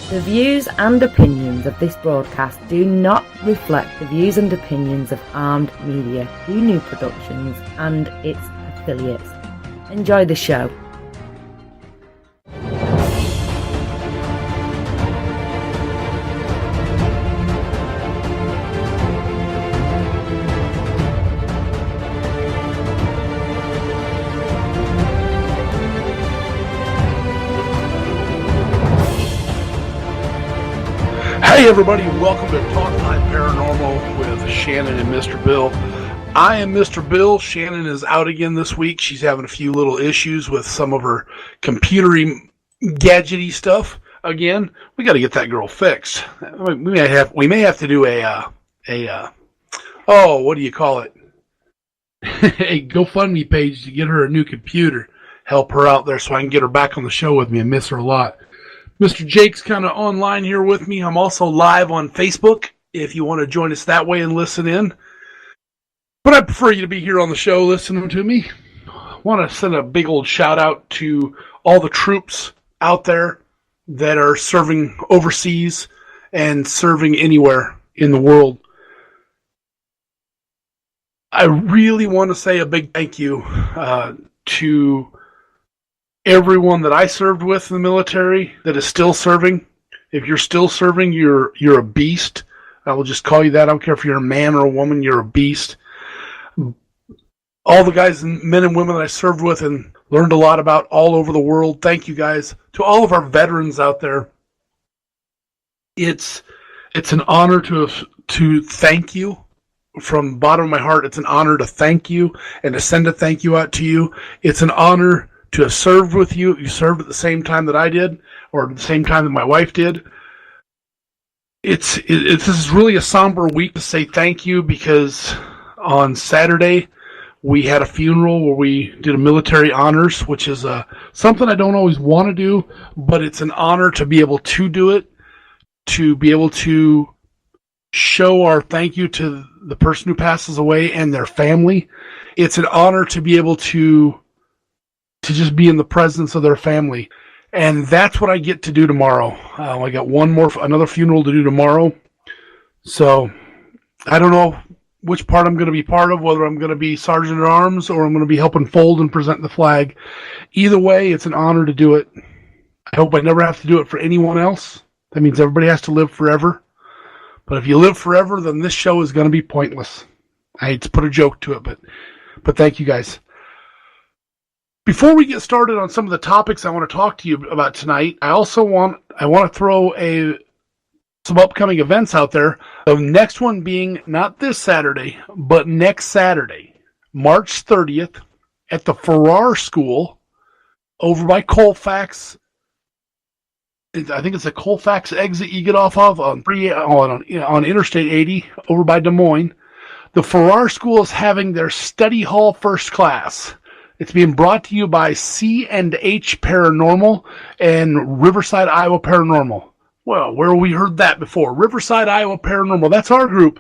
The views and opinions of this broadcast do not reflect the views and opinions of Armed Media, New Productions and its affiliates. Enjoy the show. Hey everybody, welcome to Talk Live Paranormal with Shannon and Mr. Bill. I am Mr. Bill. Shannon is out again this week. She's having a few little issues with some of her computery, gadgety stuff. Again, we got to get that girl fixed. We may have to do a GoFundMe page to get her a new computer. Help her out there so I can get her back on the show with me. I miss her a lot. Mr. Jake's kind of online here with me. I'm also live on Facebook if you want to join us that way and listen in. But I prefer you to be here on the show listening to me. I want to send a big old shout out to all the troops out there that are serving overseas and serving anywhere in the world. I really want to say a big thank you to everyone that I served with in the military that is still serving. If you're still serving, you're a beast. I will just call you that. I don't care if you're a man or a woman, you're a beast. All the guys, men and women that I served with and learned a lot about all over the world. Thank you guys. To all of our veterans out there, it's an honor to thank you from the bottom of my heart. It's an honor to thank you and to send a thank you out to you. It's an honor to have served with you. You served at the same time that I did, or at the same time that my wife did. This is really a somber week to say thank you, because on Saturday we had a funeral where we did a military honors, which is something I don't always want to do, but it's an honor to be able to do it, to be able to show our thank you to the person who passes away and their family. It's an honor to be able to just be in the presence of their family. And that's what I get to do tomorrow. I got another funeral to do tomorrow. So I don't know which part I'm going to be part of, whether I'm going to be Sergeant at Arms or I'm going to be helping fold and present the flag. Either way, it's an honor to do it. I hope I never have to do it for anyone else. That means everybody has to live forever. But if you live forever, then this show is going to be pointless. I hate to put a joke to it, but thank you guys. Before we get started on some of the topics I want to talk to you about tonight, I want to throw some upcoming events out there. The next one being not this Saturday, but next Saturday, March 30th, at the Farrar School over by Colfax. I think it's a Colfax exit you get off of on Interstate 80 over by Des Moines. The Farrar School is having their study hall first class. It's being brought to you by C&H Paranormal and Riverside, Iowa Paranormal. Well, where we heard that before? Riverside, Iowa Paranormal. That's our group.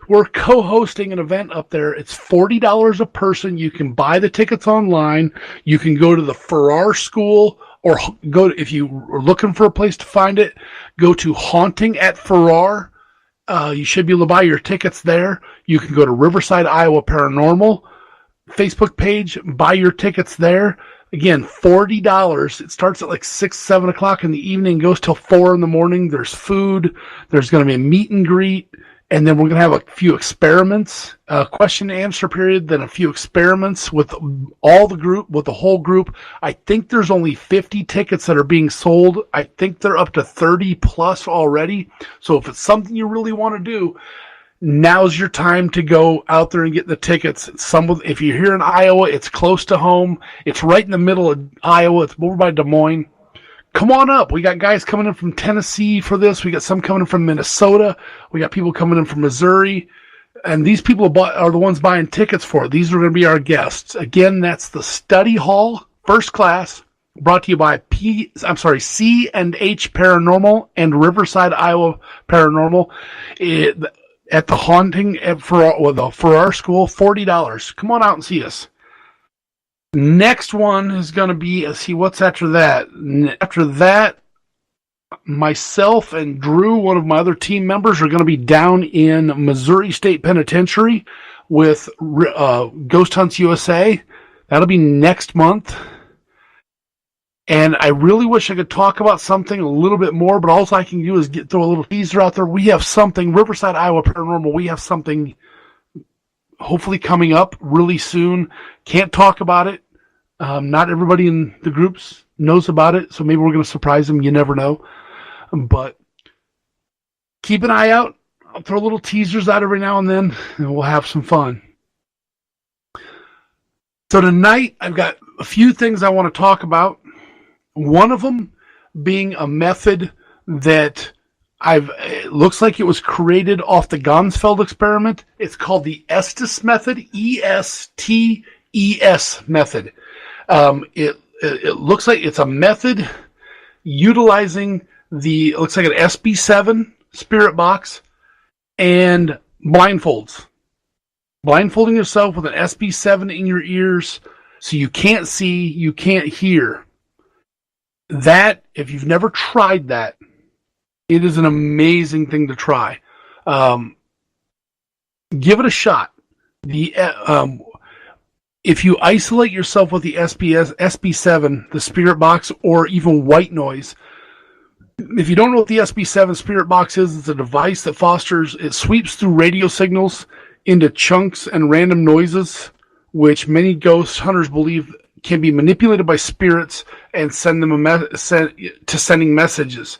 We're co-hosting an event up there. It's $40 a person. You can buy the tickets online. You can go to the Farrar School, or if you are looking for a place to find it, go to Haunting at Farrar. You should be able to buy your tickets there. You can go to Riverside, Iowa Paranormal Facebook page, buy your tickets there. Again, $40. It starts at like 6, 7 o'clock in the evening, goes till 4 in the morning. There's food. There's going to be a meet and greet. And then we're going to have a few experiments, question and answer period, then a few experiments with the whole group. I think there's only 50 tickets that are being sold. I think they're up to 30 plus already. So if it's something you really want to do, now's your time to go out there and get the tickets. If you're here in Iowa, it's close to home. It's right in the middle of Iowa. It's over by Des Moines. Come on up. We got guys coming in from Tennessee for this. We got some coming in from Minnesota. We got people coming in from Missouri. And these people are the ones buying tickets for it. These are going to be our guests. Again, that's the study hall, first class, brought to you by C&H Paranormal and Riverside, Iowa Paranormal. At the Haunting at Farrar School, $40. Come on out and see us. Next one is going to be, what's after that? After that, myself and Drew, one of my other team members, are going to be down in Missouri State Penitentiary with Ghost Hunts USA. That'll be next month. And I really wish I could talk about something a little bit more, but all I can do is throw a little teaser out there. We have something, Riverside, Iowa Paranormal, we have something hopefully coming up really soon. Can't talk about it. Not everybody in the groups knows about it, so maybe we're going to surprise them. You never know. But keep an eye out. I'll throw little teasers out every now and then, and we'll have some fun. So tonight, I've got a few things I want to talk about. One of them being a method that it looks like it was created off the Ganzfeld experiment. It's called the Estes method, ESTES method. It looks like it's a method utilizing it looks like an SB7 spirit box and blindfolds. Blindfolding yourself with an SB7 in your ears so you can't see, you can't hear. That, if you've never tried that, it is an amazing thing to try. Give it a shot. If you isolate yourself with the SB7, the spirit box, or even white noise, if you don't know what the SB7 spirit box is, it's a device that it sweeps through radio signals into chunks and random noises, which many ghost hunters believe can be manipulated by spirits and send them sending messages.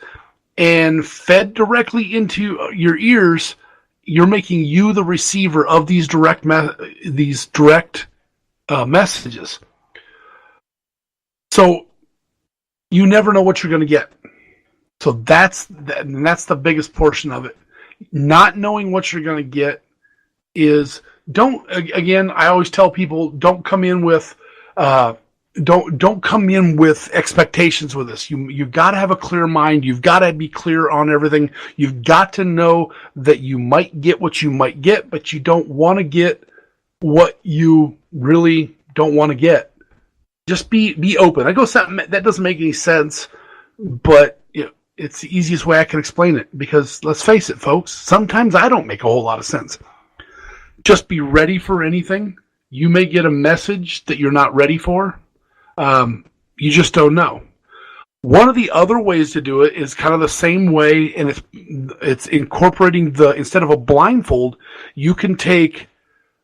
And fed directly into your ears, you're making you the receiver of these direct messages. So you never know what you're going to get. So that's the biggest portion of it. Not knowing what you're going to get is I always tell people, don't come in with don't come in with expectations with this. You've got to have a clear mind. You've got to be clear on everything. You've got to know that you might get what you might get, but you don't want to get what you really don't want to get. Just be open. I go, that doesn't make any sense, but it's the easiest way I can explain it, because let's face it, folks, sometimes I don't make a whole lot of sense. Just be ready for anything. You may get a message that you're not ready for. You just don't know. One of the other ways to do it is kind of the same way, and it's incorporating instead of a blindfold, you can take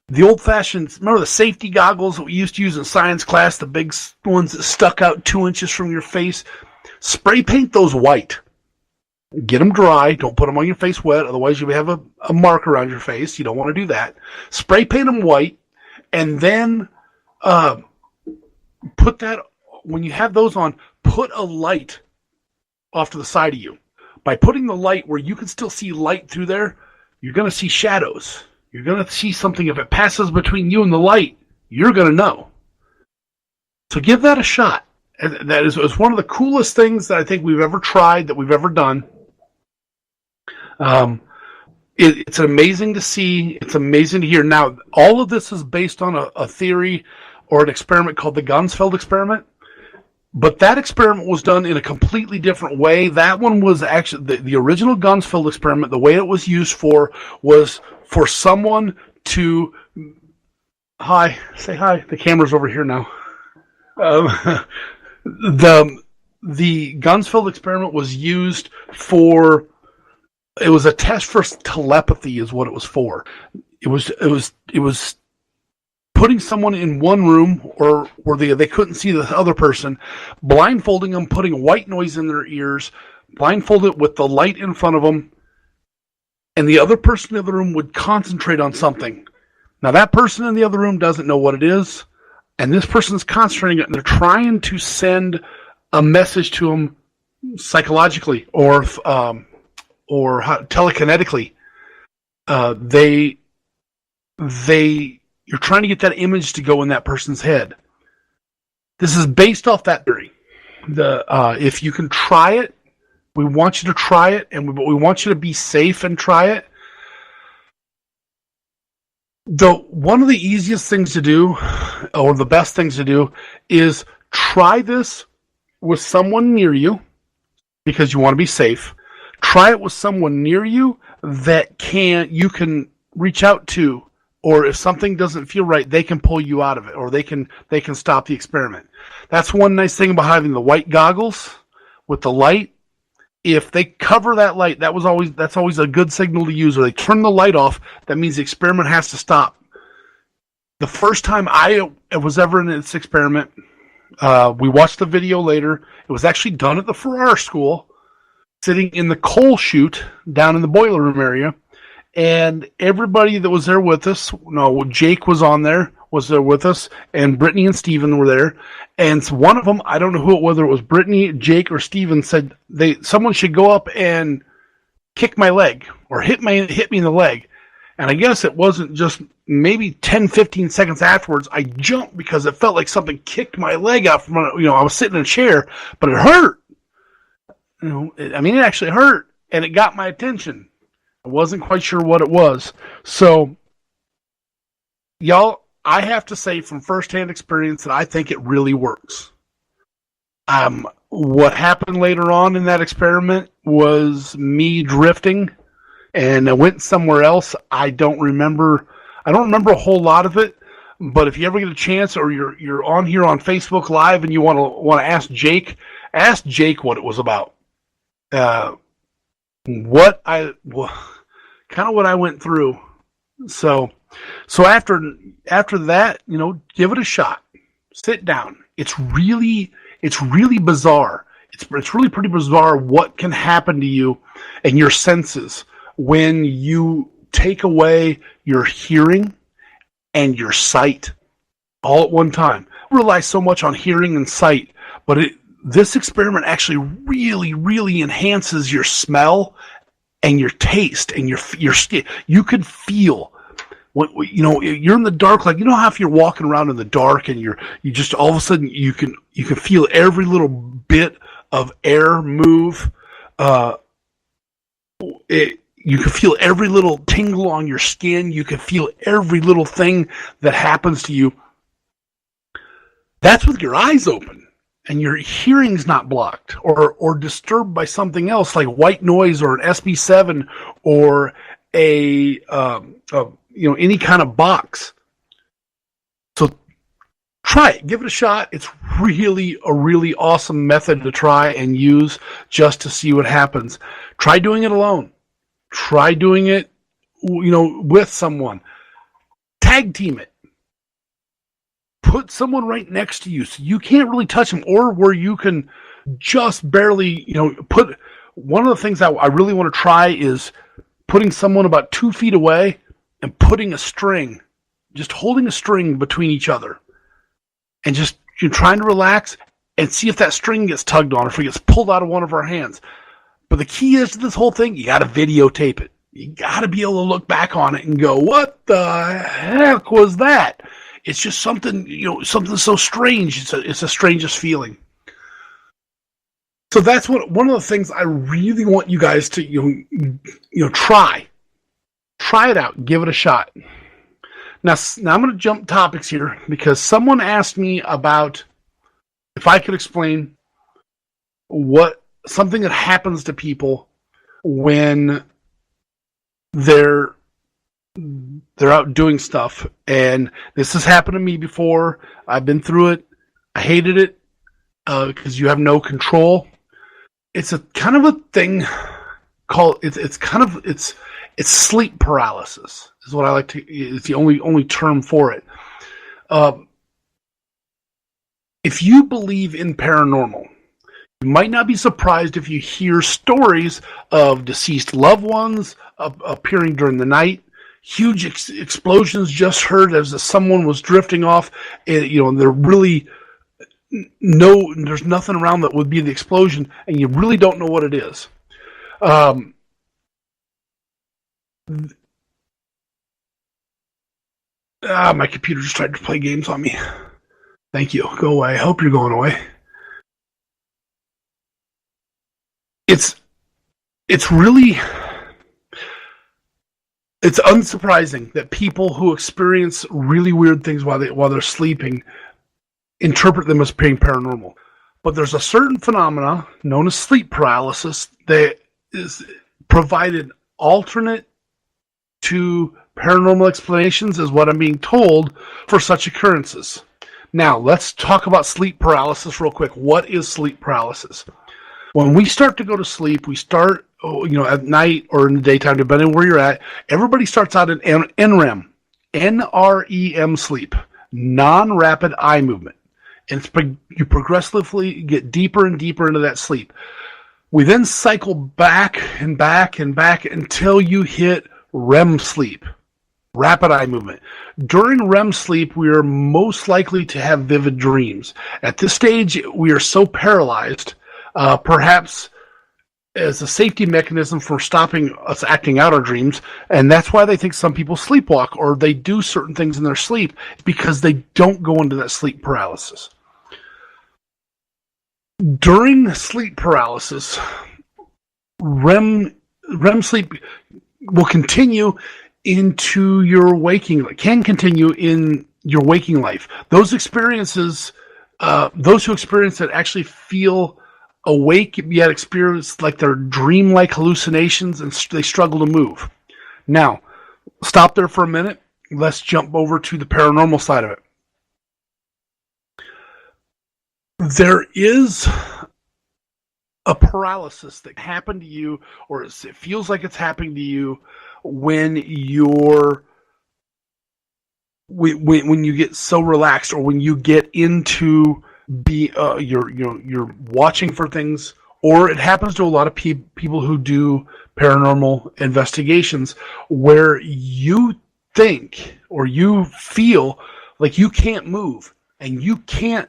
the old-fashioned, remember the safety goggles that we used to use in science class, the big ones that stuck out 2 inches from your face? Spray paint those white. Get them dry. Don't put them on your face wet, otherwise you may have a mark around your face. You don't want to do that. Spray paint them white, and then put that, when you have those on, put a light off to the side of you. By putting the light where you can still see light through there, you're going to see shadows. You're going to see something. If it passes between you and the light, you're going to know. So give that a shot. And that is one of the coolest things that I think we've ever tried, that we've ever done. It's amazing to see. It's amazing to hear. Now, all of this is based on a theory or an experiment called the Ganzfeld experiment. But that experiment was done in a completely different way. That one was actually the original Ganzfeld experiment. The way it was used was for someone to say hi. The camera's over here now. The Ganzfeld experiment was used for. It was a test for telepathy, is what it was for. It was putting someone in one room or they couldn't see the other person, blindfolding them, putting white noise in their ears, blindfolded with the light in front of them, and the other person in the room would concentrate on something. Now that person in the other room doesn't know what it is, and this person's concentrating it, and they're trying to send a message to them psychologically or telekinetically. You're trying to get that image to go in that person's head. This is based off that theory. If you can try it, we want you to try it, but we want you to be safe and try it. One of the easiest things to do, or the best things to do, is try this with someone near you. because you want to be safe. Try it with someone near you that you can reach out to, or if something doesn't feel right, they can pull you out of it, or they can stop the experiment. That's one nice thing about having the white goggles with the light. If they cover that light, that's always a good signal to use. Or they turn the light off, that means the experiment has to stop. The first time I was ever in this experiment, we watched the video later. It was actually done at the Farrar School, sitting in the coal chute down in the boiler room area. And everybody that was there with us, Jake was there with us, and Brittany and Steven were there. And so one of them, I don't know whether it was Brittany, Jake, or Steven, said someone should go up and kick my leg or hit me in the leg. And I guess it wasn't just maybe 10, 15 seconds afterwards, I jumped because it felt like something kicked my leg out from, I was sitting in a chair, but it hurt. It actually hurt, and it got my attention. I wasn't quite sure what it was. So, y'all, I have to say from firsthand experience that I think it really works. What happened later on in that experiment was me drifting, and I went somewhere else. I don't remember a whole lot of it, but if you ever get a chance, or you're on here on Facebook Live and you want to ask Jake what it was about. What I went through. So after that, give it a shot. Sit down. It's really bizarre. It's really pretty bizarre what can happen to you and your senses when you take away your hearing and your sight all at one time. I rely so much on hearing and sight, but this experiment actually really, really enhances your smell and your taste and your skin. You could feel you're in the dark, like how if you're walking around in the dark and you just all of a sudden you can feel every little bit of air move. You can feel every little tingle on your skin. You can feel every little thing that happens to you. That's with your eyes open. And your hearing's not blocked or disturbed by something else like white noise or an SB7 or any kind of box. So try it, give it a shot. It's really a really awesome method to try and use just to see what happens. Try doing it alone. Try doing it, with someone. Tag team it. Put someone right next to you so you can't really touch them, or where you can just barely, put. One of the things that I really want to try is putting someone about 2 feet away and putting a string, just holding a string between each other, and just trying to relax and see if that string gets tugged on or if it gets pulled out of one of our hands. But the key is to this whole thing, you got to videotape it. You got to be able to look back on it and go, what the heck was that? It's just something, something so strange. It's the strangest feeling. So that's one of the things I really want you guys to, try. Try it out. Give it a shot. Now I'm going to jump topics here because someone asked me about if I could explain something that happens to people when they're out doing stuff. And this has happened to me before. I've been through it. I hated it because you have no control. It's a kind of a thing called it's sleep paralysis is what I like to. It's the only term for it. If you believe in paranormal, you might not be surprised if you hear stories of deceased loved ones appearing during the night. Huge explosions just heard as someone was drifting off. And they're really there's nothing around that would be the explosion, and you really don't know what it is. My computer just tried to play games on me. Thank you. Go away. I hope you're going away. It's unsurprising that people who experience really weird things while they're sleeping interpret them as being paranormal. But there's a certain phenomena known as sleep paralysis that is provided alternate to paranormal explanations, is what I'm being told, for such occurrences. Now, let's talk about sleep paralysis real quick. What is sleep paralysis? When we start to go to sleep, we start, at night or in the daytime, depending on where you're at, everybody starts out in NREM, NREM sleep, non-rapid eye movement. And you progressively get deeper and deeper into that sleep. We then cycle back and back and back until you hit REM sleep, rapid eye movement. During REM sleep, we are most likely to have vivid dreams. At this stage, we are so paralyzed, perhaps as a safety mechanism for stopping us acting out our dreams, and that's why they think some people sleepwalk or they do certain things in their sleep, because they don't go into that sleep paralysis. During sleep paralysis, REM sleep will continue into your waking life, can continue in your waking life. Those experiences, those who experience it actually feel awake, yet experience like they're dreamlike hallucinations, and they struggle to move. Now, stop there for a minute. Let's jump over to the paranormal side of it. There is a paralysis that happened to you, or it feels like it's happening to you when when you get so relaxed, or when you get into you're watching for things, or it happens to a lot of people who do paranormal investigations, where you think or you feel like you can't move, and you can't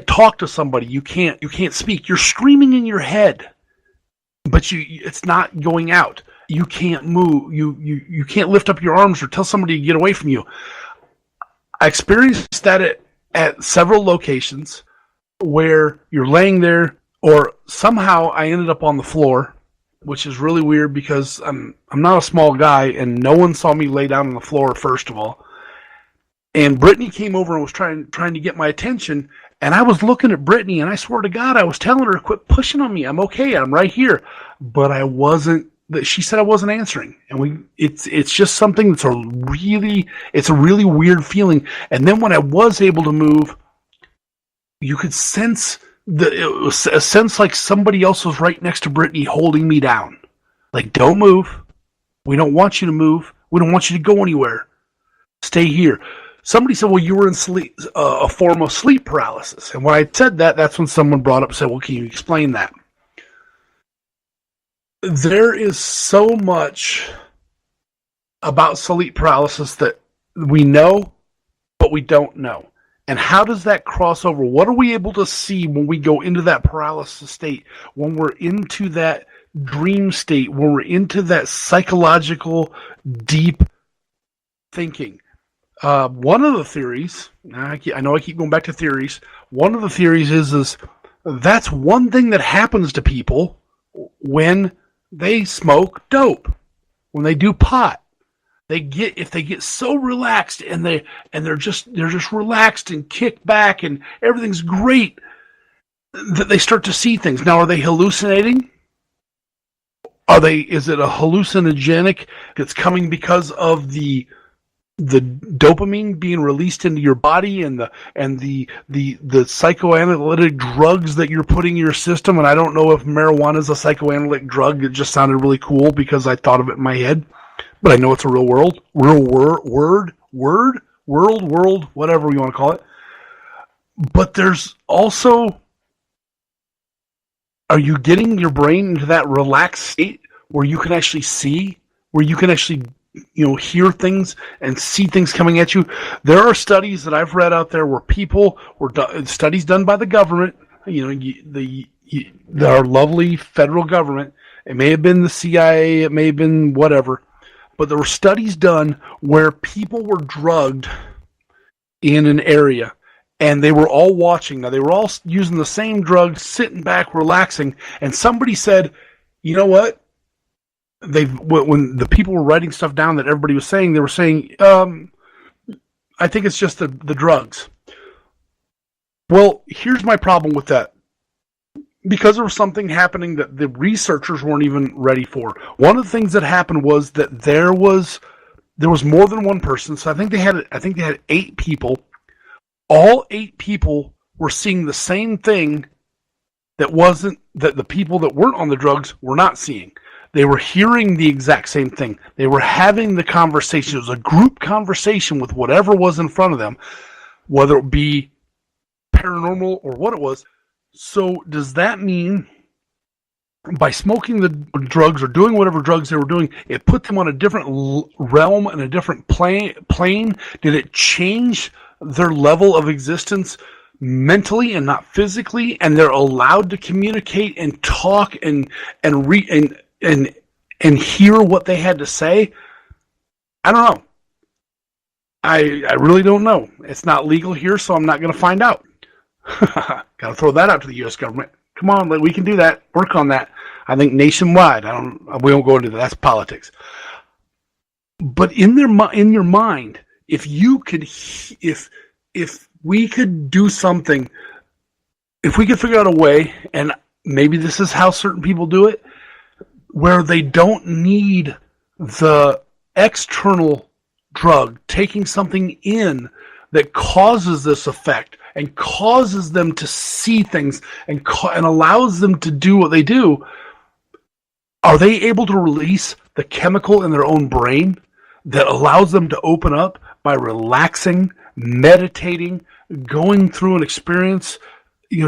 talk to somebody, you can't speak. You're screaming in your head, but it's not going out. You can't move. You can't lift up your arms or tell somebody to get away from you. I experienced that at several locations where you're laying there, or somehow I ended up on the floor, which is really weird because I'm not a small guy, and no one saw me lay down on the floor, first of all. And Brittany came over and was trying to get my attention, and I was looking at Brittany, and I swear to God, I was telling her to quit pushing on me. I'm okay. I'm right here. But I wasn't. She said I wasn't answering, and it's just something that's a really weird feeling. And then when I was able to move, you could sense it was a sense like somebody else was right next to Brittany holding me down. Like, don't move. We don't want you to move. We don't want you to go anywhere. Stay here. Somebody said, well, you were in sleep, a form of sleep paralysis. And when I said that, that's when someone brought up and said, well, can you explain that? There is so much about sleep paralysis that we know, but we don't know. And how does that cross over? What are we able to see when we go into that paralysis state, when we're into that dream state, when we're into that psychological deep thinking? One of the theories, I know I keep going back to theories, one of the theories is that's one thing that happens to people when they smoke dope, when they do pot. If they get so relaxed and they're just relaxed and kicked back and everything's great, that they start to see things. Now, are they hallucinating? Is it a hallucinogenic that's coming because of the dopamine being released into your body and the psychoanalytic drugs that you're putting in your system? And I don't know if marijuana is a psychoanalytic drug. It just sounded really cool because I thought of it in my head. But I know it's a real world, whatever you want to call it. But there's also, are you getting your brain into that relaxed state where you can actually see, where you can actually hear things and see things coming at you? There are studies that I've read out there where studies done by the government, our lovely federal government. It may have been the CIA, it may have been whatever, but there were studies done where people were drugged in an area, and they were all watching. Now, they were all using the same drug, sitting back, relaxing, and somebody said, you know what? When the people were writing stuff down that everybody was saying, they were saying, I think it's just the drugs. Well, here's my problem with that. Because there was something happening that the researchers weren't even ready for. One of the things that happened was that there was more than one person. So I think they had 8 people. All 8 people were seeing the same thing that the people that weren't on the drugs were not seeing. They were hearing the exact same thing. They were having the conversation. It was a group conversation with whatever was in front of them, whether it be paranormal or what it was. So does that mean by smoking the drugs or doing whatever drugs they were doing, it put them on a different realm and a different plane? Did it change their level of existence mentally and not physically, and they're allowed to communicate and talk and hear what they had to say? I don't know. I really don't know. It's not legal here, so I'm not going to find out. Gotta throw that out to the U.S. government. Come on, we can do that. Work on that. I think nationwide. We won't go into that. That's politics. But in your mind, if we could do something, if we could figure out a way, and maybe this is how certain people do it, where they don't need the external drug taking something in that causes this effect and causes them to see things and allows them to do what they do, are they able to release the chemical in their own brain that allows them to open up by relaxing, meditating, going through an experience,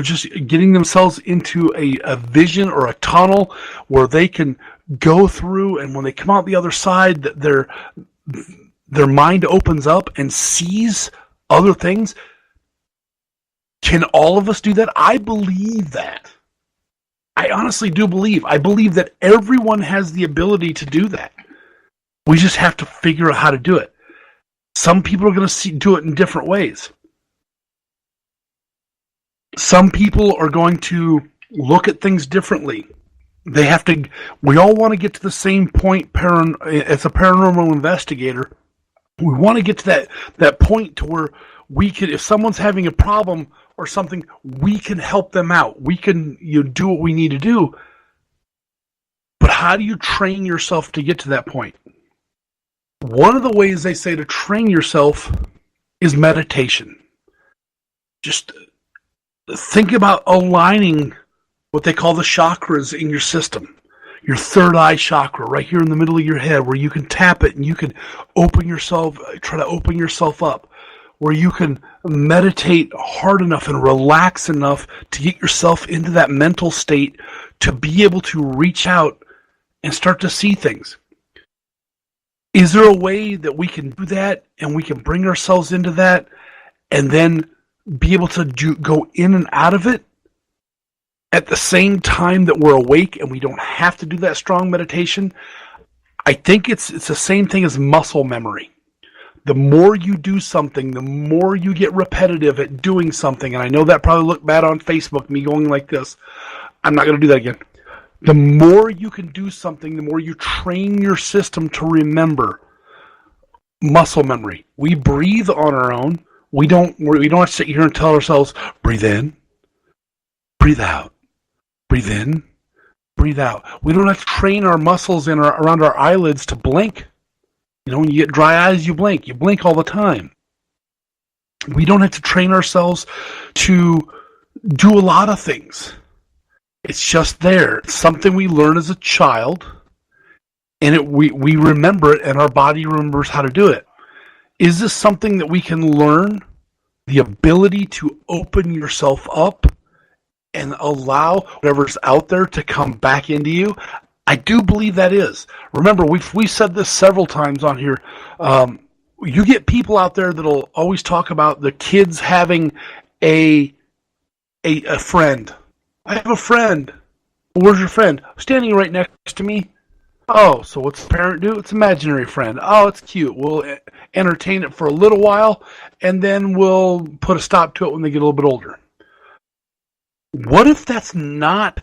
just getting themselves into a vision or a tunnel where they can go through, and when they come out the other side, their mind opens up and sees other things? Can all of us do that? I believe that. I honestly do believe. I believe that everyone has the ability to do that. We just have to figure out how to do it. Some people are going to do it in different ways. Some people are going to look at things differently. We all want to get to the same point as a paranormal investigator. We want to get to that point to where we can, if someone's having a problem or something, we can help them out. We can do what we need to do. But how do you train yourself to get to that point? One of the ways they say to train yourself is meditation. Just think about aligning what they call the chakras in your system. Your third eye chakra, right here in the middle of your head, where you can tap it and you can try to open yourself up, where you can meditate hard enough and relax enough to get yourself into that mental state to be able to reach out and start to see things. Is there a way that we can do that and we can bring ourselves into that and then be able to go in and out of it at the same time that we're awake, and we don't have to do that strong meditation? I think it's the same thing as muscle memory. The more you do something, the more you get repetitive at doing something. And I know that probably looked bad on Facebook, me going like this. I'm not going to do that again. The more you can do something, the more you train your system to remember. Muscle memory. We breathe on our own. We don't have to sit here and tell ourselves, breathe in, breathe out, breathe in, breathe out. We don't have to train our muscles around our eyelids to blink. When you get dry eyes, you blink. You blink all the time. We don't have to train ourselves to do a lot of things. It's just there. It's something we learn as a child, and we remember it, and our body remembers how to do it. Is this something that we can learn? The ability to open yourself up and allow whatever's out there to come back into you? I do believe that is. Remember, we've said this several times on here. You get people out there that'll always talk about the kids having a friend. I have a friend. Where's your friend? Standing right next to me. Oh, so what's the parent do? It's imaginary friend. Oh, it's cute. We'll entertain it for a little while, and then we'll put a stop to it when they get a little bit older. What if that's not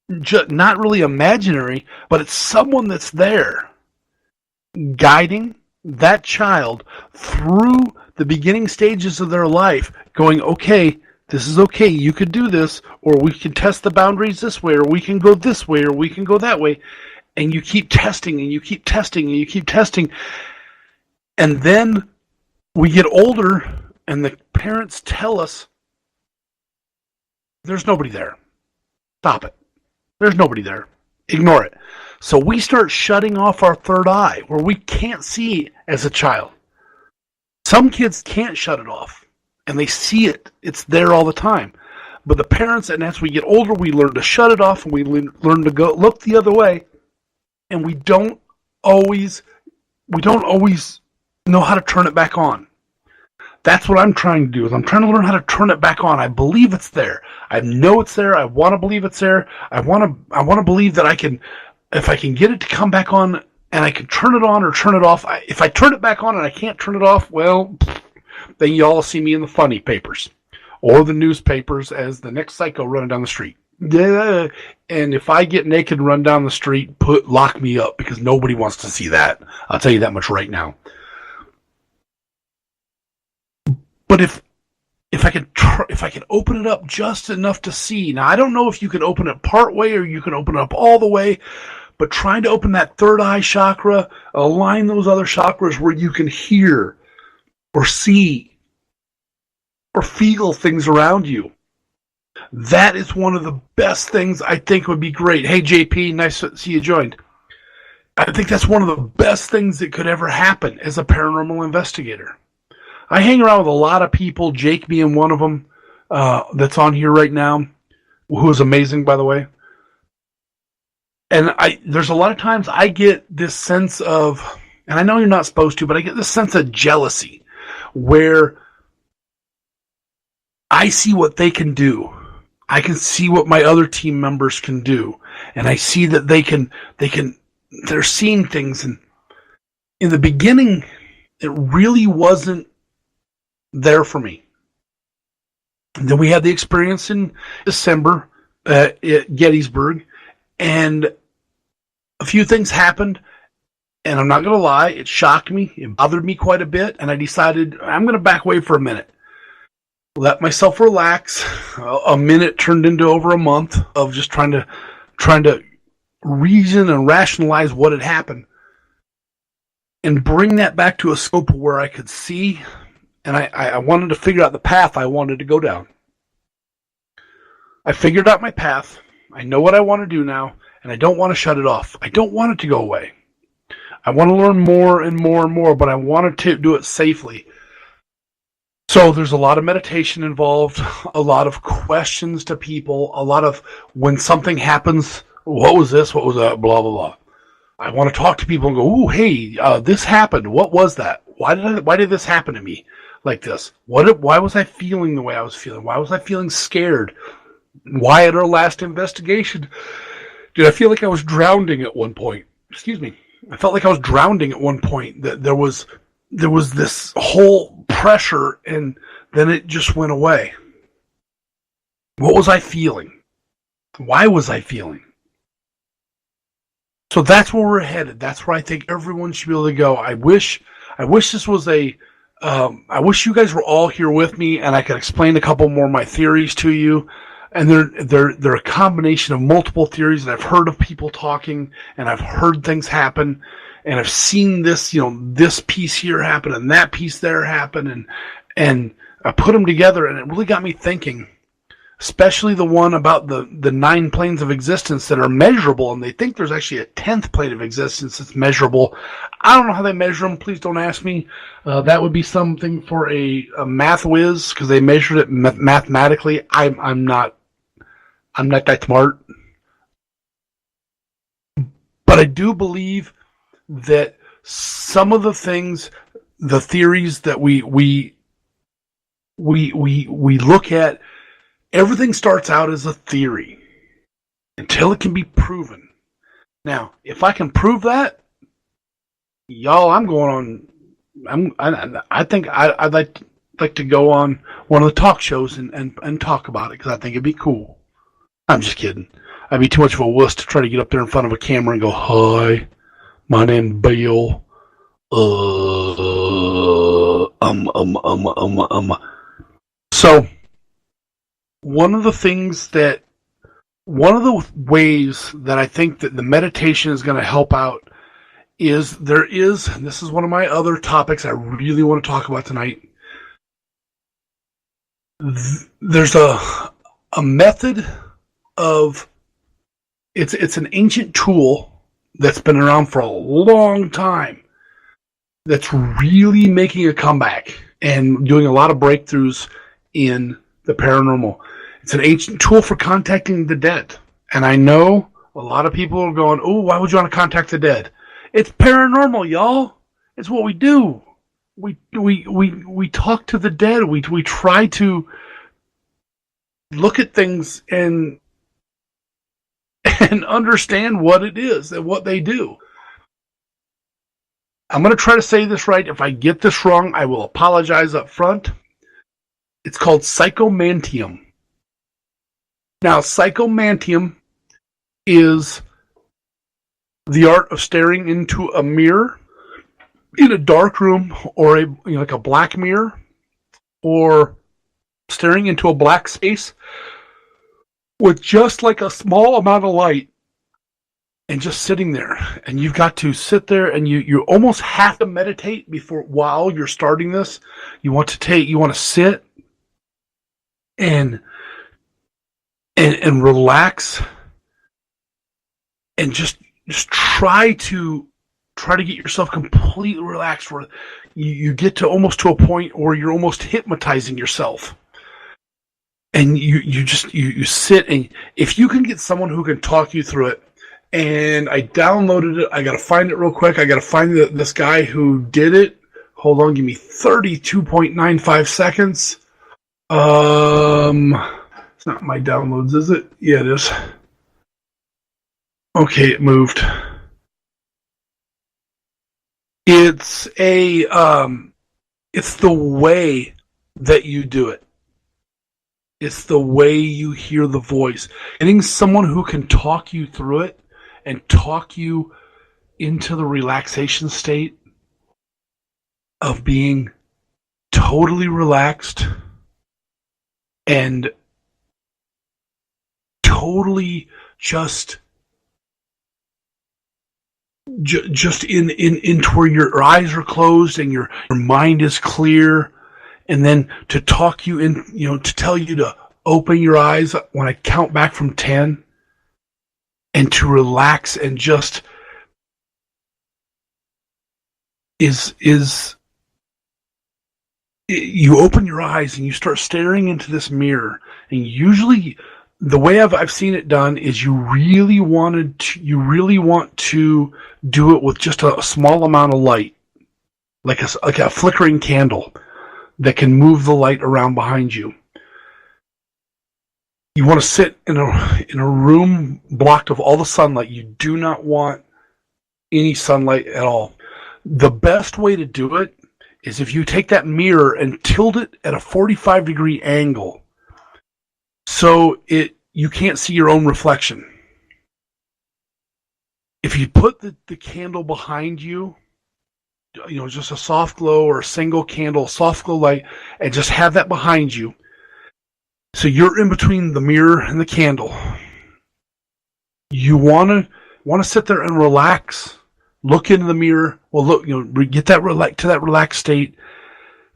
really imaginary, but it's someone that's there guiding that child through the beginning stages of their life going, okay, this is okay, you could do this, or we can test the boundaries this way, or we can go this way, or we can go that way. And you keep testing, and you keep testing, and you keep testing. And then we get older, and the parents tell us, there's nobody there. Stop it. There's nobody there. Ignore it. So we start shutting off our third eye, where we can't see as a child. Some kids can't shut it off, and they see it. It's there all the time. But the parents, and as we get older, we learn to shut it off, and we learn to go look the other way, and we don't always know how to turn it back on. That's what I'm trying to do. Is I'm trying to learn how to turn it back on. I believe it's there. I know it's there. I want to believe it's there. I want to believe that I can, if I can get it to come back on, and I can turn it on or turn it off. If I turn it back on and I can't turn it off, well, then you all see me in the funny papers or the newspapers as the next psycho running down the street. Yeah. And if I get naked and run down the street, lock me up, because nobody wants to see that. I'll tell you that much right now. But if I can open it up just enough to see. Now, I don't know if you can open it part way or you can open it up all the way, but trying to open that third eye chakra, align those other chakras where you can hear or see or feel things around you. That is one of the best things I think would be great. Hey, JP, nice to see you joined. I think that's one of the best things that could ever happen as a paranormal investigator. I hang around with a lot of people, Jake being one of them, that's on here right now, who is amazing, by the way. And there's a lot of times I get this sense of, and I know you're not supposed to, but I get this sense of jealousy where I see what they can do. I can see what my other team members can do. And I see that they're seeing things. And in the beginning, it really wasn't there for me. And then we had the experience in December at Gettysburg, and a few things happened, and I'm not going to lie, it shocked me, it bothered me quite a bit, and I decided I'm going to back away for a minute. Let myself relax. A minute turned into over a month of just trying to reason and rationalize what had happened, and bring that back to a scope where I could see. And I wanted to figure out the path I wanted to go down. I figured out my path. I know what I want to do now, and I don't want to shut it off. I don't want it to go away. I want to learn more and more and more, but I wanted to do it safely. So there's a lot of meditation involved, a lot of questions to people, a lot of when something happens, what was this, what was that, blah, blah, blah. I want to talk to people and go, ooh, hey, this happened. What was that? Why did this happen to me like this? Why was I feeling the way I was feeling? Why was I feeling scared? Why at our last investigation did I feel like I was drowning at one point? Excuse me. I felt like I was drowning at one point. That there was this whole pressure, and then it just went away. What was I feeling? Why was I feeling? So that's where we're headed. That's where I think everyone should be able to go. I wish this was I wish you guys were all here with me and I could explain a couple more of my theories to you. And they're a combination of multiple theories that I've heard of people talking, and I've heard things happen, and I've seen this, this piece here happen and that piece there happen, and I put them together, and it really got me thinking. Especially the one about the 9 planes of existence that are measurable, and they think there's actually a 10th plane of existence that's measurable. I don't know how they measure them. Please don't ask me. That would be something for a math whiz, because they measured it mathematically. I'm not that smart. But I do believe that some of the things, the theories that we look at, everything starts out as a theory until it can be proven. Now, if I can prove that, y'all, I'm going on. I think I'd like to go on one of the talk shows and talk about it, because I think it'd be cool. I'm just kidding. I'd be too much of a wuss to try to get up there in front of a camera and go, "Hi, my name's Bill. So, one of the ways that I think that the meditation is going to help out is and this is one of my other topics I really want to talk about tonight. There's a method of, it's an ancient tool that's been around for a long time that's really making a comeback and doing a lot of breakthroughs in the paranormal. It's an ancient tool for contacting the dead. And I know a lot of people are going, oh, why would you want to contact the dead? It's paranormal, y'all. It's what we do. We talk to the dead. We try to look at things and understand what it is and what they do. I'm going to try to say this right. If I get this wrong, I will apologize up front. It's called psychomantium. Now, psychomantium is the art of staring into a mirror in a dark room, or like a black mirror, or staring into a black space with just like a small amount of light, and just sitting there. And you've got to sit there, and you almost have to meditate while you're starting this. You want to sit and relax, and just try to get yourself completely relaxed, where you get to almost to a point where you're almost hypnotizing yourself. And you sit, and if you can get someone who can talk you through it. And I downloaded it. I got to find it real quick. I got to find this guy who did it. Hold on, give me 32.95 seconds. It's not my downloads, is it? Yeah, it is. Okay, it moved. It's it's the way that you do it. It's the way you hear the voice. Getting someone who can talk you through it and talk you into the relaxation state of being totally relaxed and totally just into where your eyes are closed and your mind is clear, and then to talk you in, to tell you to open your eyes when I count back from 10, and to relax, and just you open your eyes and you start staring into this mirror. And usually the way I've seen it done is you really want to do it with just a small amount of light, like a flickering candle that can move the light around behind you. You want to sit in a room blocked of all the sunlight. You do not want any sunlight at all. The best way to do it is if you take that mirror and tilt it at a 45-degree angle, so you can't see your own reflection. If you put the candle behind you, just a soft glow or a single candle, soft glow light, and just have that behind you. So you're in between the mirror and the candle. You want to sit there and relax. Look into the mirror. Well, look, get that to that relaxed state.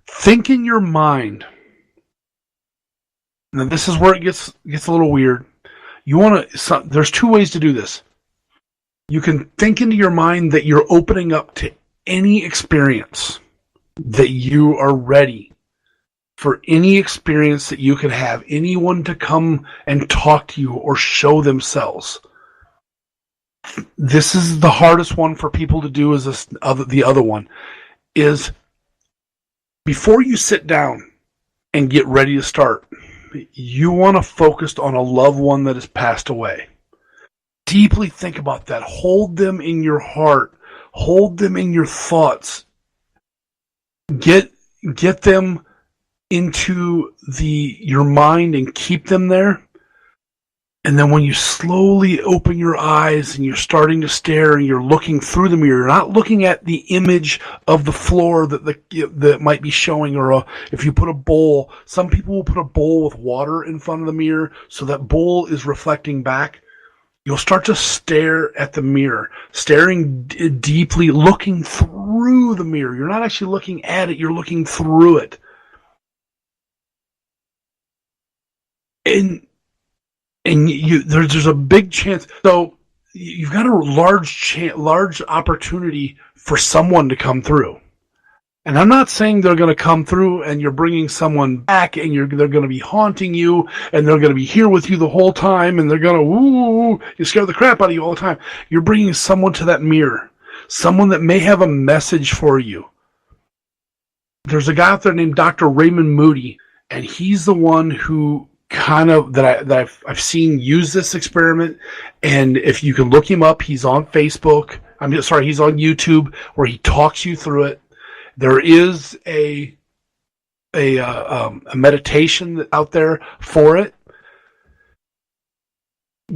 Think in your mind. Now this is where it gets a little weird. There's two ways to do this. You can think into your mind that you're opening up to any experience, that you are ready for any experience that you could have, anyone to come and talk to you or show themselves. This is the hardest one for people to do. Is the other one is, before you sit down and get ready to start, you want to focus on a loved one that has passed away. Deeply think about that. Hold them in your heart. Hold them in your thoughts. Get them into your mind and keep them there. And then when you slowly open your eyes and you're starting to stare and you're looking through the mirror, you're not looking at the image of the floor that might be showing, or if you put a bowl, some people will put a bowl with water in front of the mirror so that bowl is reflecting back. You'll start to stare at the mirror, staring deeply, looking through the mirror. You're not actually looking at it, you're looking through it. And there's a big chance. So you've got a large opportunity for someone to come through. And I'm not saying they're going to come through and you're bringing someone back and they're going to be haunting you and they're going to be here with you the whole time and they're going to you scare the crap out of you all the time. You're bringing someone to that mirror, someone that may have a message for you. There's a guy out there named Dr. Raymond Moody, and he's the one who kind of that I've seen use this experiment. And if you can look him up, he's on Facebook. He's on YouTube where he talks you through it. There is a meditation out there for it.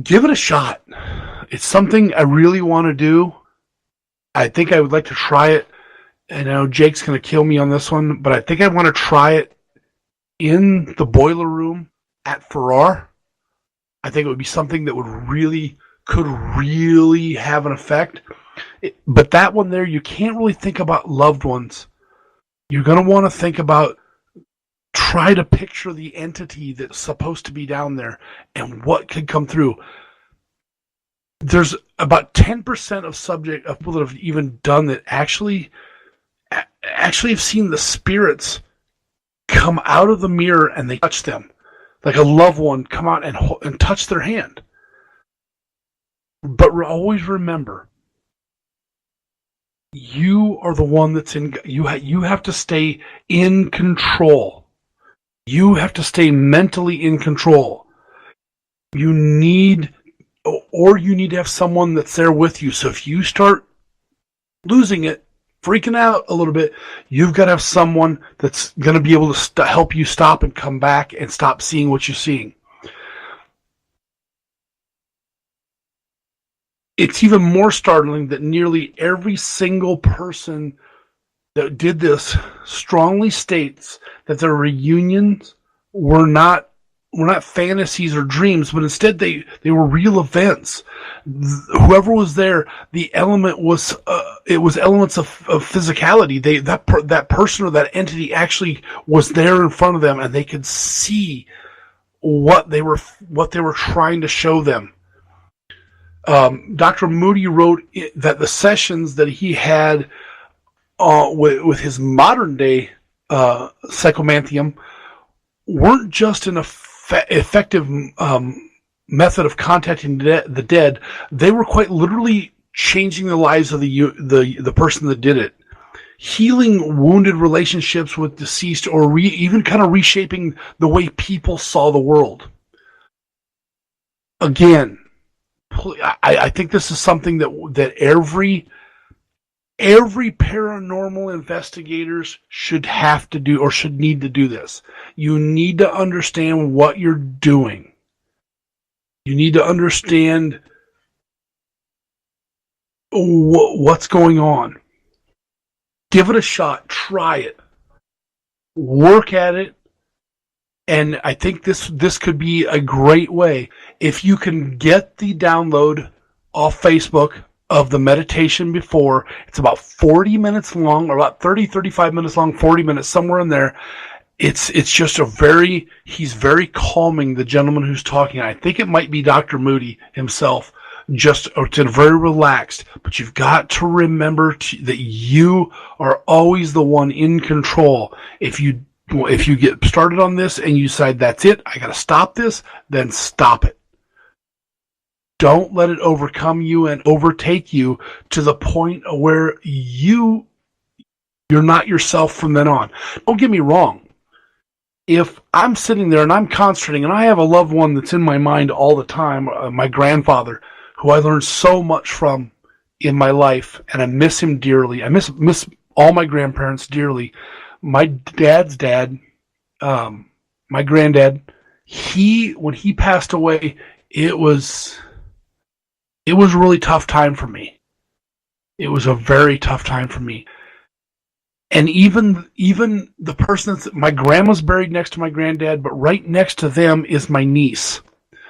Give it a shot. It's something I really want to do. I think I would like to try it. And I know Jake's going to kill me on this one, but I think I want to try it in the boiler room at Farrar. I think it would be something that could really have an effect. But that one there, you can't really think about loved ones. You're going to want to think about, try to picture the entity that's supposed to be down there and what could come through. There's about 10% of people that have even done that actually have seen the spirits come out of the mirror and they touch them. Like a loved one come out and touch their hand. But always remember, you are the one that's in. You have to stay in control. You have to stay mentally in control. You need to have someone that's there with you. So if you start losing it, freaking out a little bit, you've got to have someone that's going to be able to help you stop and come back and stop seeing what you're seeing. It's even more startling that nearly every single person that did this strongly states that their reunions were not fantasies or dreams, but instead they were real events. Whoever was there, the element was it was elements of physicality. That person or that entity actually was there in front of them, and they could see what they were trying to show them. Dr. Moody wrote that the sessions that he had with his modern day psychomanthium weren't just an effective method of contacting the dead. They were quite literally changing the lives of the person that did it, healing wounded relationships with deceased, or even kind of reshaping the way people saw the world. Again, I think this is something that every paranormal investigators should have to do, or should need to do this. You need to understand what you're doing. You need to understand what's going on. Give it a shot. Try it. Work at it. And I think this could be a great way. If you can get the download off Facebook of the meditation before, it's about 40 minutes long, or about 35 minutes long, 40 minutes, somewhere in there. It's just he's very calming, the gentleman who's talking. I think it might be Dr. Moody himself, it's very relaxed. But you've got to remember that you are always the one in control. If you get started on this and you decide that's it, I got to stop this, then stop it. Don't let it overcome you and overtake you to the point where you're not yourself from then on. Don't get me wrong. If I'm sitting there and I'm concentrating and I have a loved one that's in my mind all the time, my grandfather, who I learned so much from in my life, and I miss him dearly. I miss all my grandparents dearly. My dad's dad, my granddad, when he passed away, it was a really tough time for me. It was a very tough time for me. And even the person my grandma's buried next to my granddad, but right next to them is my niece.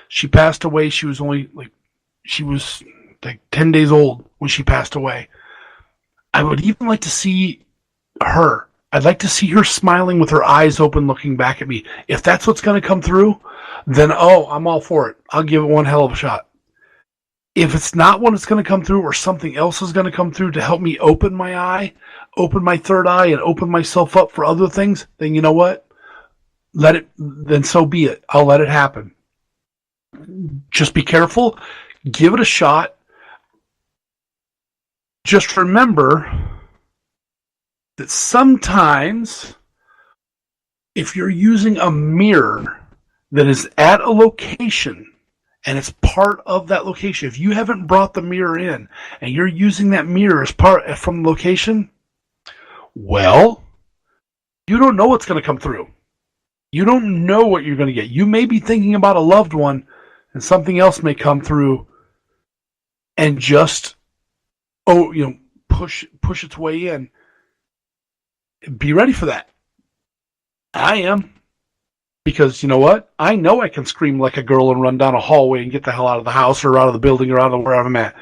She passed away. She was like 10 days old when she passed away. I would even like to see her. I'd like to see her smiling with her eyes open, looking back at me. If that's what's going to come through, then I'm all for it. I'll give it one hell of a shot. If it's not what it's going to come through, or something else is going to come through to help me open my eye, open my third eye, and open myself up for other things, then you know what? Then so be it. I'll let it happen. Just be careful. Give it a shot. Just remember that sometimes if you're using a mirror that is at a location and it's part of that location, if you haven't brought the mirror in and you're using that mirror as part from the location, well, you don't know what's going to come through. You don't know what you're going to get. You may be thinking about a loved one and something else may come through and just push its way in. Be ready for that. I am. Because you know what? I know I can scream like a girl and run down a hallway and get the hell out of the house or out of the building or out of wherever I'm at.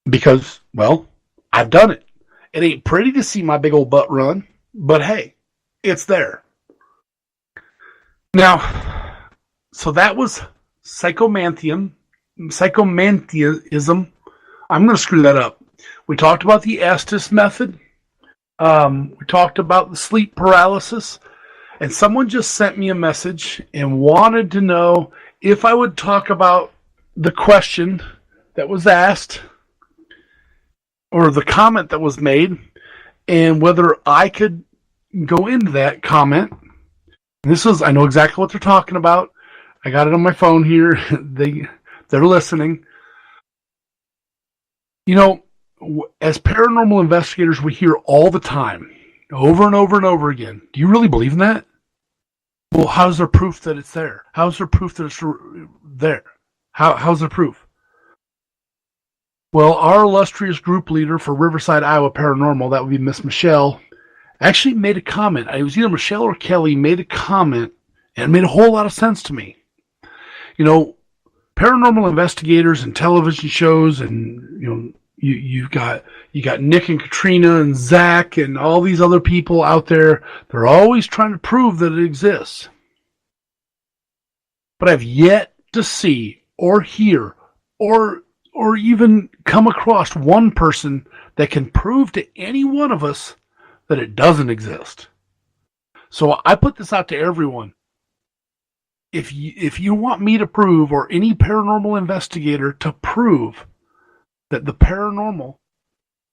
Because, well, I've done it. It ain't pretty to see my big old butt run, but hey, it's there. Now, so that was psychomantheism. I'm going to screw that up. We talked about the Estes method. We talked about the sleep paralysis. And someone just sent me a message and wanted to know if I would talk about the question that was asked or the comment that was made and whether I could go into that comment. I know exactly what they're talking about. I got it on my phone here. They're listening. You know, as paranormal investigators, we hear all the time, over and over and over again. Do you really believe in that? Well, how's there proof that it's there? How's there proof that it's there? How's there proof? Well, our illustrious group leader for Riverside, Iowa Paranormal, that would be Miss Michelle, actually made a comment. It was either Michelle or Kelly made a comment, and it made a whole lot of sense to me. You know, paranormal investigators and television shows, and you got Nick and Katrina and Zach and all these other people out there. They're always trying to prove that it exists. But I've yet to see or hear or even come across one person that can prove to any one of us that it doesn't exist. So I put this out to everyone. If you want me to prove, or any paranormal investigator to prove, that the paranormal,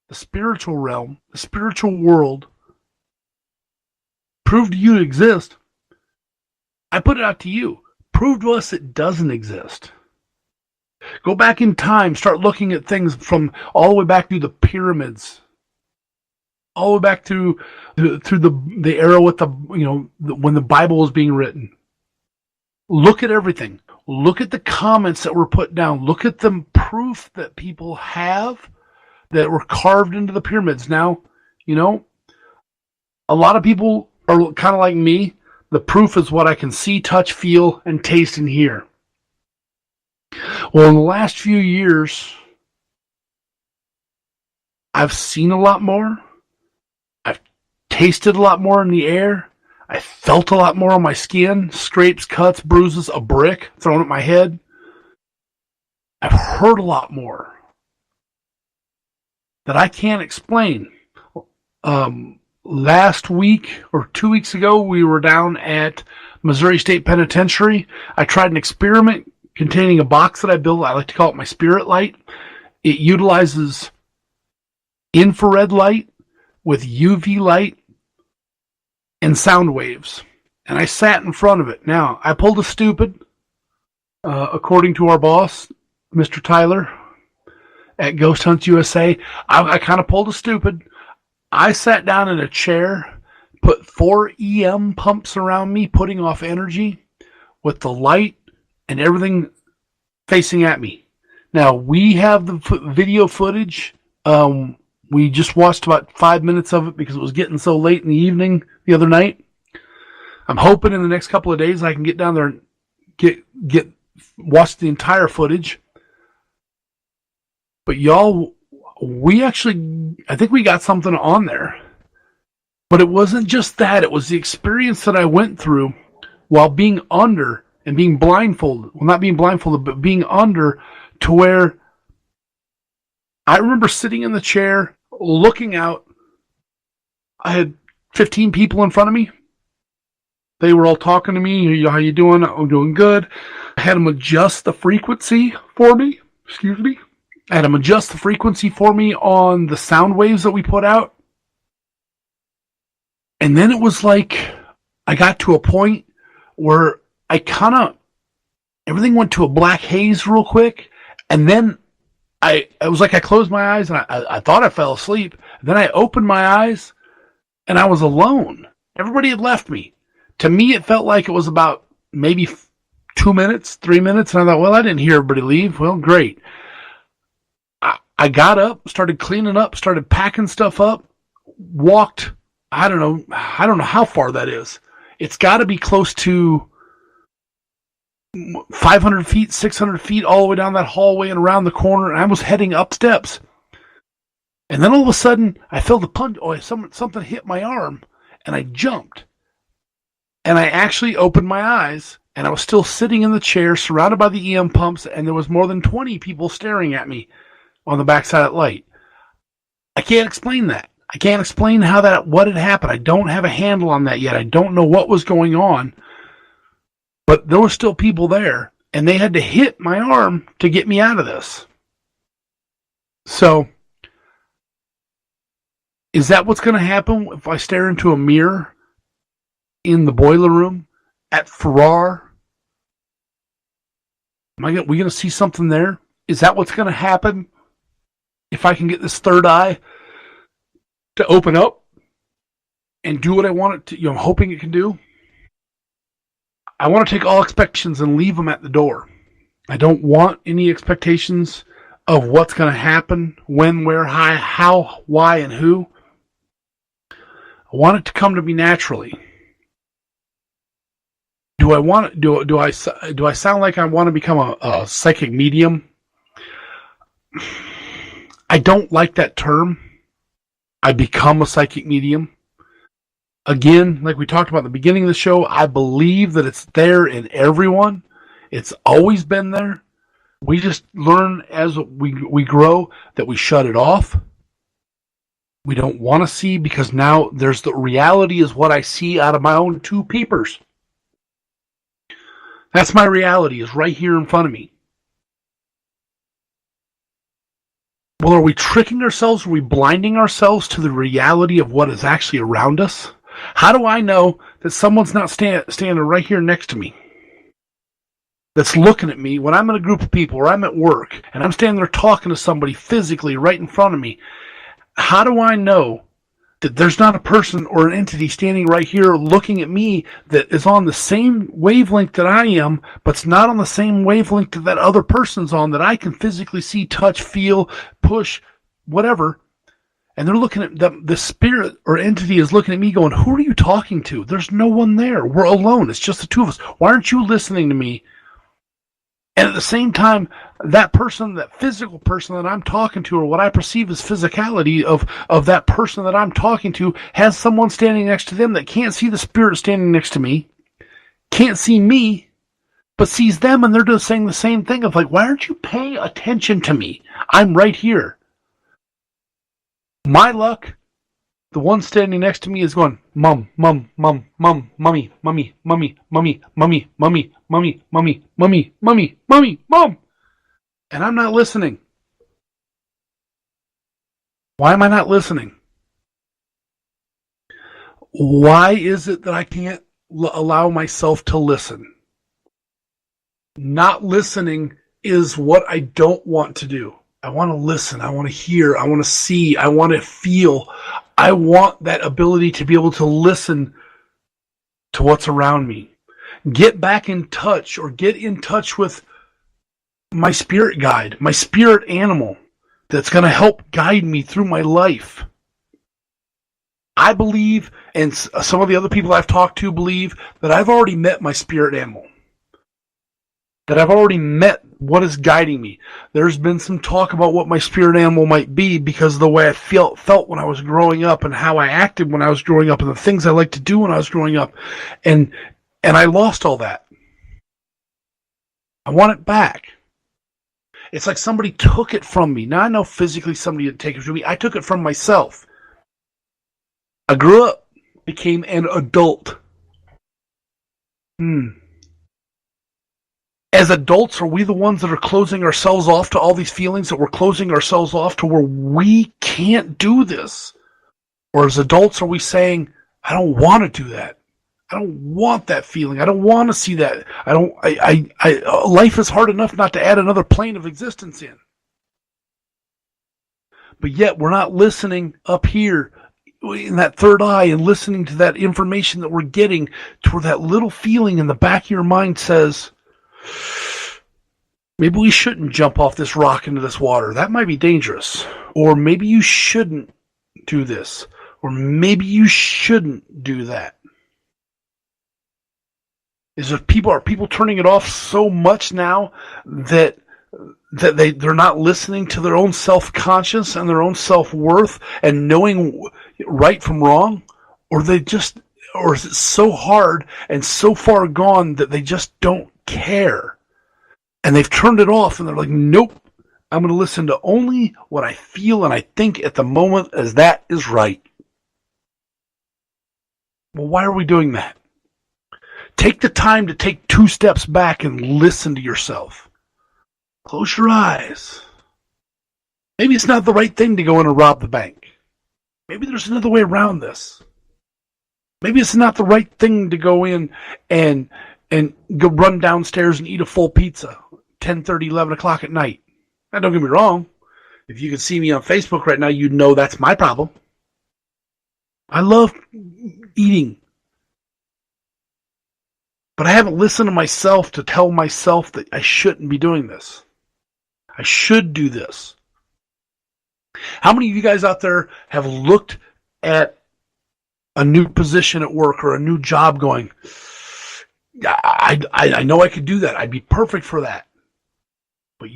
the spiritual realm, the spiritual world, prove to you to exist, I put it out to you. Prove to us it doesn't exist. Go back in time, start looking at things from all the way back through the pyramids, all the way back through the era with when the Bible was being written. Look at everything. Look at the comments that were put down. Look at the proof that people have that were carved into the pyramids. Now, a lot of people are kind of like me. The proof is what I can see, touch, feel, and taste and hear. Well, in the last few years, I've seen a lot more. I've tasted a lot more in the air. I felt a lot more on my skin, scrapes, cuts, bruises, a brick thrown at my head. I've heard a lot more that I can't explain. Last week or 2 weeks ago, we were down at Missouri State Penitentiary. I tried an experiment containing a box that I built. I like to call it my spirit light. It utilizes infrared light with UV light and sound waves. And I sat in front of it. Now, I pulled a stupid, according to our boss, Mr. Tyler, at Ghost Hunts USA. I kind of pulled a stupid. I sat down in a chair, put 4 EM pumps around me, putting off energy with the light and everything facing at me. Now, we have the video footage. We just watched about 5 minutes of it because it was getting so late in the evening the other night. I'm hoping in the next couple of days I can get down there and get watch the entire footage. But y'all, I think we got something on there. But it wasn't just that. It was the experience that I went through while being under and being blindfolded. Well, not being blindfolded, but being under, to where I remember sitting in the chair, looking out. I had 15 people in front of me. They were all talking to me. How you doing? I'm doing good. I had them adjust the frequency for me. Excuse me. I had them adjust the frequency for me on the sound waves that we put out. And then it was like I got to a point where everything went to a black haze real quick. And then it was like I closed my eyes and I thought I fell asleep. Then I opened my eyes and I was alone. Everybody had left me. To me, it felt like it was about maybe 2 minutes, 3 minutes. And I thought, well, I didn't hear everybody leave. Well, great. I got up, started cleaning up, started packing stuff up, walked. I don't know how far that is. It's got to be close to 500 feet, 600 feet, all the way down that hallway and around the corner. And I was heading up steps. And then all of a sudden, I felt a punch. Oh, something hit my arm, and I jumped. And I actually opened my eyes, and I was still sitting in the chair, surrounded by the EM pumps, and there was more than 20 people staring at me on the backside of that light. I can't explain that. I can't explain what had happened. I don't have a handle on that yet. I don't know what was going on. But there were still people there, and they had to hit my arm to get me out of this. So, is that what's going to happen if I stare into a mirror in the boiler room at Farrar? We going to see something there? Is that what's going to happen if I can get this third eye to open up and do what I want it to, I'm hoping it can do? I want to take all expectations and leave them at the door. I don't want any expectations of what's going to happen, when, where, how, why, and who. I want it to come to me naturally. Do I sound like I want to become a psychic medium? I don't like that term. I become a psychic medium. Again, like we talked about at the beginning of the show, I believe that it's there in everyone. It's always been there. We just learn as we grow that we shut it off. We don't want to see, because now there's the reality is what I see out of my own two peepers. That's my reality, is right here in front of me. Well, are we tricking ourselves? Are we blinding ourselves to the reality of what is actually around us? How do I know that someone's not standing right here next to me, that's looking at me when I'm in a group of people or I'm at work and I'm standing there talking to somebody physically right in front of me? How do I know that there's not a person or an entity standing right here looking at me that is on the same wavelength that I am, but's not on the same wavelength that that other person's on, that I can physically see, touch, feel, push, whatever? And they're looking at the spirit or entity is looking at me going, who are you talking to? There's no one there. We're alone. It's just the two of us. Why aren't you listening to me? And at the same time, that person, that physical person that I'm talking to, or what I perceive as physicality of that person that I'm talking to, has someone standing next to them that can't see the spirit standing next to me, can't see me, but sees them, and they're just saying the same thing of like, why aren't you paying attention to me? I'm right here. My luck, the one standing next to me is going, mum, mum, mum, mum, mummy, mummy, mummy, mummy, mummy, mummy, mummy, mummy, mummy, mummy, mummy, mum. And I'm not listening. Why am I not listening? Why is it that I can't allow myself to listen? Not listening is what I don't want to do. I want to listen. I want to hear. I want to see. I want to feel. I want that ability to be able to listen to what's around me. Get back in touch, or get in touch with my spirit guide, my spirit animal that's going to help guide me through my life. I believe, and some of the other people I've talked to believe, that I've already met my spirit animal. That I've already met what is guiding me. There's been some talk about what my spirit animal might be because of the way I felt when I was growing up and how I acted when I was growing up and the things I liked to do when I was growing up. And I lost all that. I want it back. It's like somebody took it from me. Now I know physically somebody didn't take it from me. I took it from myself. I grew up, became an adult. As adults, are we the ones that are closing ourselves off to all these feelings, that we're closing ourselves off to where we can't do this? Or as adults, are we saying, I don't want to do that. I don't want that feeling. I don't want to see that. Life is hard enough not to add another plane of existence in. But yet we're not listening up here in that third eye and listening to that information that we're getting to where that little feeling in the back of your mind says, maybe we shouldn't jump off this rock into this water. That might be dangerous. Or maybe you shouldn't do this. Or maybe you shouldn't do that. Are people turning it off so much now that they're not listening to their own self-conscious and their own self-worth and knowing right from wrong? Or is it so hard and so far gone that they just don't care? And they've turned it off and they're like, nope, I'm going to listen to only what I feel and I think at the moment as that is right. Well, why are we doing that? Take the time to take 2 steps back and listen to yourself. Close your eyes. Maybe it's not the right thing to go in and rob the bank. Maybe there's another way around this. Maybe it's not the right thing to go in and go run downstairs and eat a full pizza 10:30, 11 o'clock at night. Now, don't get me wrong. If you could see me on Facebook right now, you'd know that's my problem. I love eating. But I haven't listened to myself to tell myself that I shouldn't be doing this. I should do this. How many of you guys out there have looked at a new position at work or a new job going, I know I could do that. I'd be perfect for that. But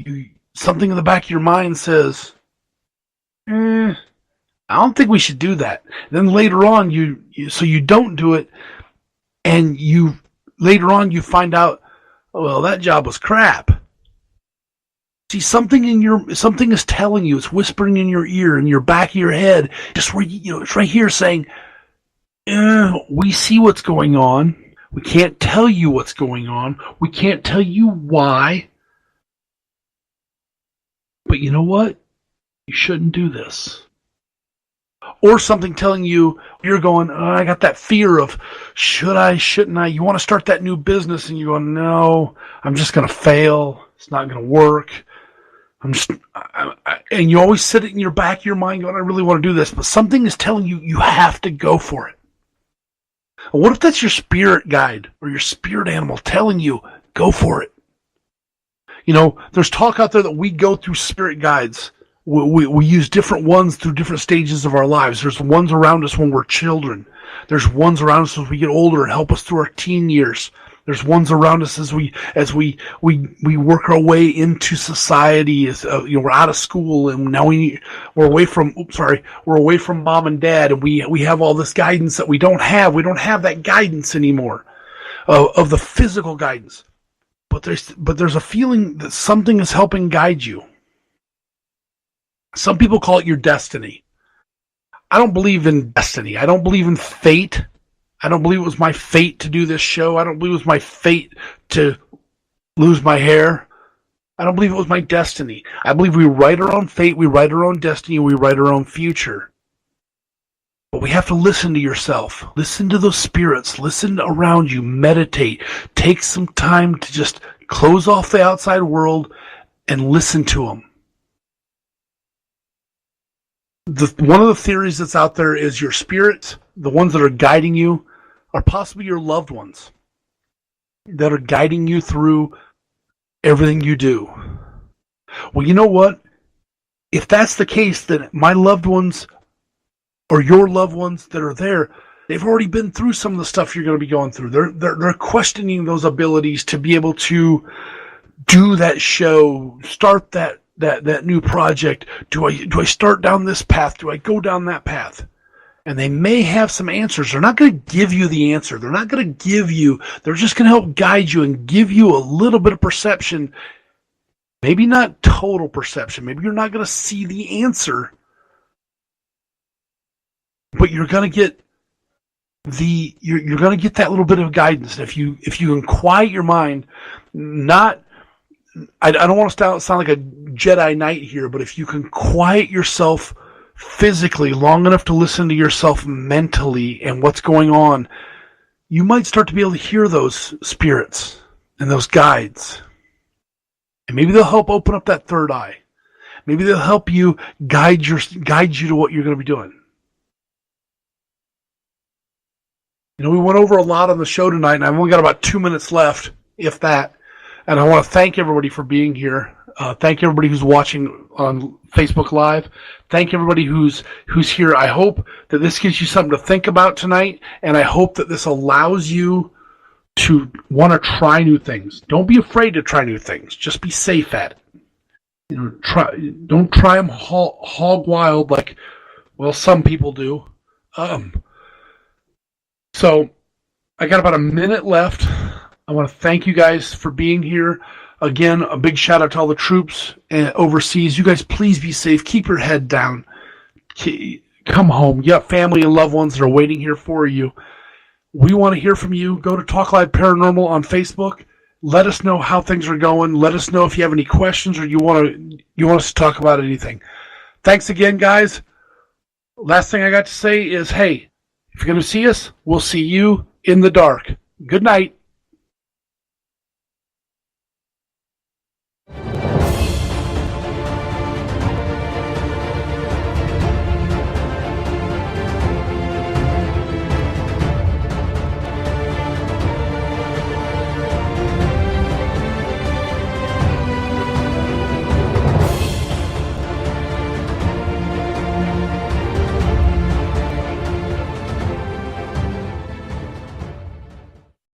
something in the back of your mind says, I don't think we should do that. Then later on, so you don't do it, and later on you find out, well, that job was crap. See, something is telling you, it's whispering in your ear, in your back of your head, just where it's right here saying, we see what's going on. We can't tell you what's going on. We can't tell you why. But you know what? You shouldn't do this. Or something telling you, you're going, I got that fear of, should I, shouldn't I? You want to start that new business and you're going, no, I'm just going to fail. It's not going to work. And you always sit it in your back of your mind going, I really want to do this. But something is telling you, you have to go for it. What if that's your spirit guide or your spirit animal telling you, go for it? There's talk out there that we go through spirit guides. We use different ones through different stages of our lives. There's ones around us when we're children. There's ones around us as we get older and help us through our teen years. There's ones around us as we work our way into society. We're out of school and now we're away from mom and dad, and we have all this guidance that we don't have. We don't have that guidance anymore of the physical guidance. But there's a feeling that something is helping guide you. Some people call it your destiny. I don't believe in destiny. I don't believe in fate. I don't believe it was my fate to do this show. I don't believe it was my fate to lose my hair. I don't believe it was my destiny. I believe we write our own fate, we write our own destiny, we write our own future. But we have to listen to yourself. Listen to those spirits. Listen around you. Meditate. Take some time to just close off the outside world and listen to them. One of the theories that's out there is your spirits, the ones that are guiding you, are possibly your loved ones that are guiding you through everything you do. Well, you know what? If that's the case, then my loved ones or your loved ones that are there, they've already been through some of the stuff you're going to be going through. They're questioning those abilities to be able to do that show, start that new project. Do I start down this path? Do I go down that path? And they may have some answers. They're not going to give you the answer. They're not going to give you, they're just going to help guide you and give you a little bit of perception. Maybe not total perception. Maybe you're not going to see the answer. But you're going to get you're going to get that little bit of guidance. If you can quiet your mind, I don't want to sound like a Jedi Knight here, but if you can quiet yourself physically long enough to listen to yourself mentally and what's going on, you might start to be able to hear those spirits and those guides. And maybe they'll help open up that third eye. Maybe they'll help you guide you to what you're going to be doing. You know, we went over a lot on the show tonight, and I've only got about 2 minutes left, if that. And I want to thank everybody for being here. Thank everybody who's watching on Facebook Live. Thank everybody who's here. I hope that this gives you something to think about tonight, and I hope that this allows you to want to try new things. Don't be afraid to try new things. Just be safe at it. You know, don't try them hog wild like, well, some people do. So I got about a minute left. I want to thank you guys for being here. Again, a big shout out to all the troops overseas. You guys, please be safe. Keep your head down. Come home. You got family and loved ones that are waiting here for you. We want to hear from you. Go to Talk Live Paranormal on Facebook. Let us know how things are going. Let us know if you have any questions or you want us to talk about anything. Thanks again, guys. Last thing I got to say is, hey, if you're going to see us, we'll see you in the dark. Good night.